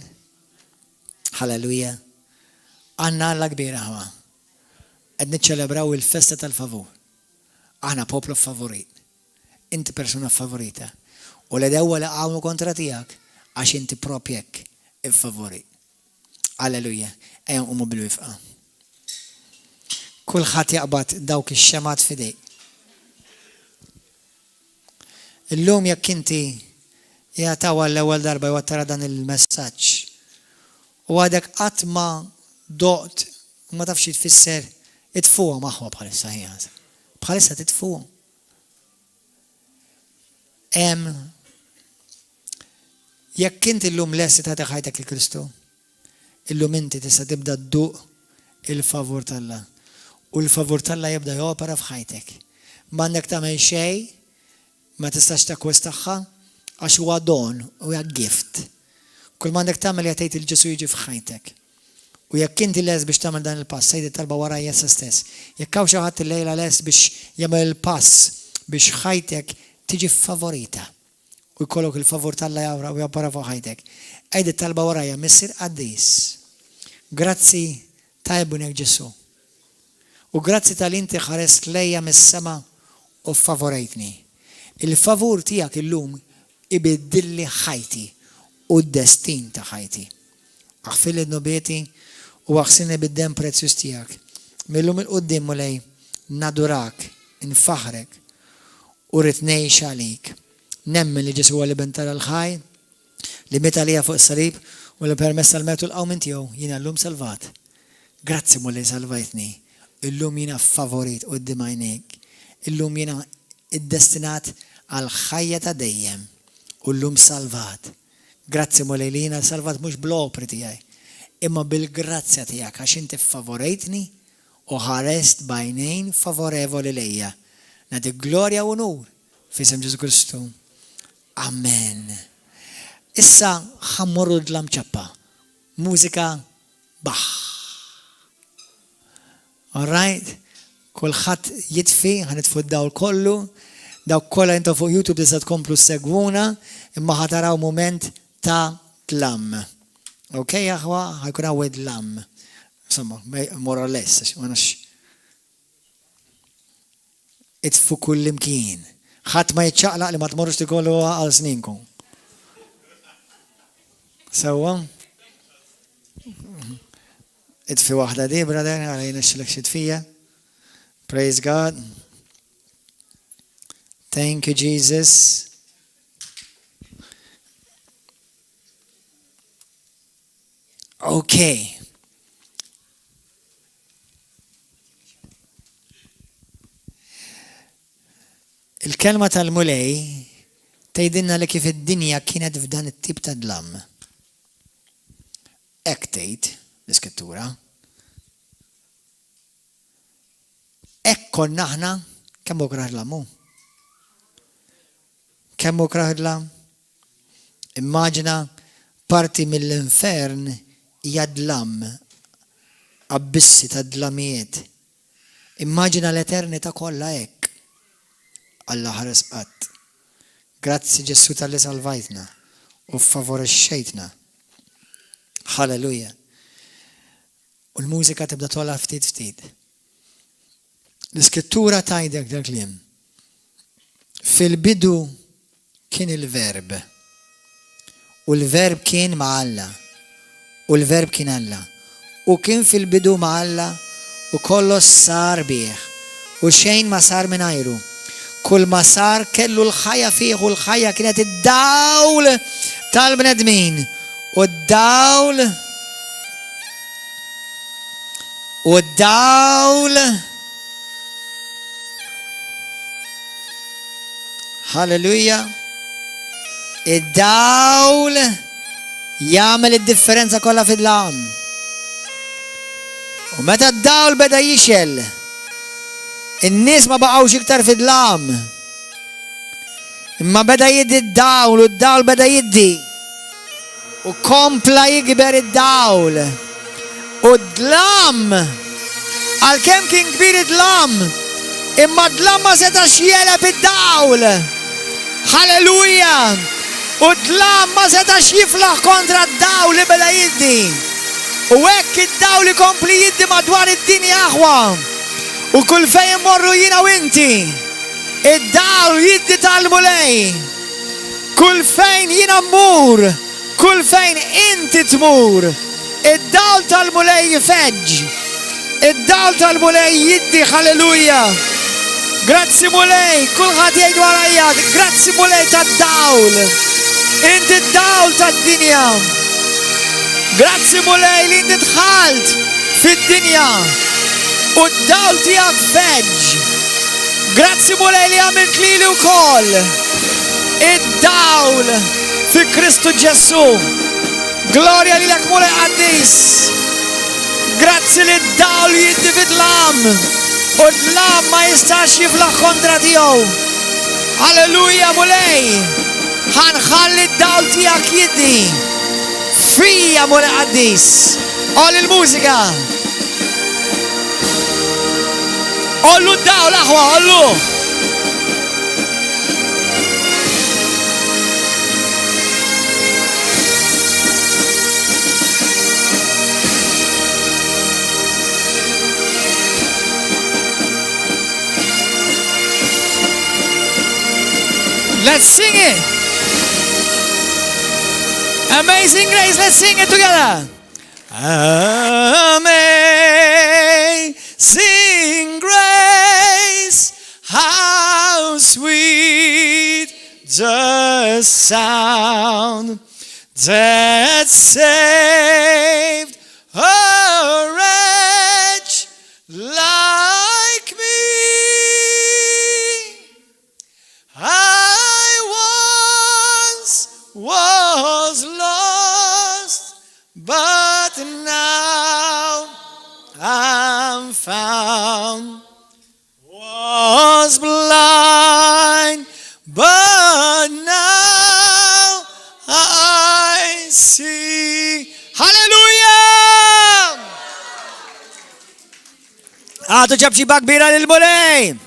Halleluja. Għanna Alla kbira ħwa. Qed niċċelebraw il-festa tal-favur. Aħna poplu favorit. Inti persuna favorita. U l-edewwa li għawnu kontra tiegħek għax inti propjek il-favorit. Halleluja. Ejja nqumu bil-wifqa. Kulħadd jaqbad dawk ix-xemat fidejk. Illum jekk inti jagħtaw l-ewwel darba jew tara dan il-messaġġ u għadek qatt ma doqt u ma tafx tfisser itfuhom aħwa bħalissa ħija. Bħalissa titfuhom. Jekk inti illum lesti tagħti ħajtek il-Kristu, illum inti tista' tibda dduq il-favur tal-Alla. U l-favur tal-Alla jibda jopera f'ħajtek. M'għandek tagħmel xejn, ma tistax takkwistaħħa għax huwa don u hija gift. Kull m'għandek tagħmel hija tgħid il-Ġesu jiġi f'ħajtek. U jekk inti les biex tagħmel dan il-pass, sejdi talba warajja sa stess. Jekk hawn xi ħadd illejla les biex jagħmel il-pass biex ħajtek tiġi favorita u jkollok il-favur tal-Alla jawra u jabbara fuq ħajtek. Ejdi talba warajja Missir Qaddis. Grazzi tajbunek Ġesu. U grazzi tal-inti ħarest lejja mis-sema u favorejtni. Il-favur tiegħek illum ibiddilli ħajti u d-destin ta' ħajti. Aħfilli d-nobieti u aħsilni bid-dem prezzjuż tiegħek. Millum il-qudiem mulej nadurak, infaħrek u ritnejx għalik. Nemmen li Ġesu li ben tal-ħaj li miet għalija fuq is-salib u li permess tal-metu l-qawmin tiegħu jiena llum salvat. Grazzi mulej salvajtni. Illum jiena favorit quddiem għajnejk. Illum jiena id-destinat għal ħajja ta' dejjem u llum salvat. Grazzi mulej li jiena salvat mhux bl-opri tiegħi, imma bil-grazzja tiegħek għax inti favoritni u ħarest bajnejn favorevoli lejja. Nagħtik glorja u nur f'isem Ġesu Kristu. Amen. Issa ħammorru d-lamċappa. Mużika Bach. All right? Kulħadd jitfi, ħanitfu d-dawl kollu. Dawk kollha intu fuq YouTube tista' tkomplu segwuna, imma ħataraw moment ta' dlam. Okay, aħwa, ħajkun hawn dlam. Insomma, more or less, ma nafx. Itfu kull imkien. Ħadd ma jiċċaqlaq li ma tmorrux tikollu għal sninkom. Sewwa? Itfi waħda di, brother, għalajna xilek xitfija. Praise God. Thank you, Jesus. Okay. Il-kelma tal-mulej tgħidilna li kif id-dinja kienet f'dan it-tip ta' dlam. Hekk tgħid l-Iskrittura. Hekk konna aħna kemm hu kraħ dlamu. Kemm hu kraħ dlam. Immaġina parti mill-infern hija dlam, abbissi ta' dlamijiet. Immaġina l-eternità kollha hekk. Alla ħares qatt. Grazzi Ġesu tal-li salvajtna u ffavorixxejtna. Halleluja. U l-mużika tibda tola ftit ftit. L-Iskrittura tgħidek dak kliem. Fil-bidu kien il-verb. U l-verb kien ma' Alla. U l-verb kien Alla. U kien fil-bidu ma' Alla u kollox sar bih. U xejn ma sar mingħajru. Kull ma sar kellu l-ħajja fih u l-ħajja kienet id-dawl tal-bnedmin. U d-dawl Halleluja. Id-dawl jagħmel id-differenza kollha fid-dlam. U meta d-dawl beda jixel, in-nies ma baqgħux iktar fid-dlam. Imma beda jiddi d-dawl u d-dawl beda jiddi. U kompla jikber id-dawl. U d-dlam għalkemm kien kbir id-dlam, imma d-dlam ma setax jeleb id-dawl. Halleluja! U tlam ma setax jiflaħ kontra d-daw li beda jiddi. U hekk id-daw li kompli jiddi madwar id-dinja aħwa. U kull fejn morru jina u inti. Id-daw jiddi tal-mulej. Kull fejn jina mmur. Kull fejn inti tmur. Id-daw tal-mulej jifeġġ. Id-daw tal-mulej jiddi, halleluja. Grazzi mulej, kulħadd jgħid warajja, grazzi mulej tad-dawl. Inti d-dawl tad-dinja. Grazzi mulej li inti dħalt fid-dinja. U d-dawl tiegħek feġġ. Grazzi mulej li għamilt lili wkoll. Id-dawl fi Kristu Ġesu. Glorja lilek mulej qaddis. Grazzi li d-dawl jiddi fid-lam. U d-lam ma jistax jiflaħ kontra tiegħu. Halleluja mulej. Ħanħalli d-dawl tiegħek jiddi. Fija mulej qaddis. Olli l-mużika. Ollu d-dawl aħwa, ollu. Let's sing it. Amazing Grace, let's sing it together. Amazing Grace, how sweet the sound that saved a wretch like me. Was lost, but now I'm found. Was blind, but now I see. Hallelujah! Għadu ġabċi bakbira lil-mulej.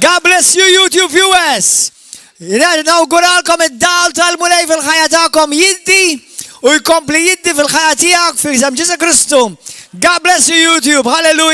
God bless you, YouTube viewers. Nawguralkom id-dawl tal-mulej fil-ħajja tagħkom jiddi u jkompli jiddi fil-ħajja tiegħek fi Ġesu Kristu. God bless you, YouTube. Hallelujah.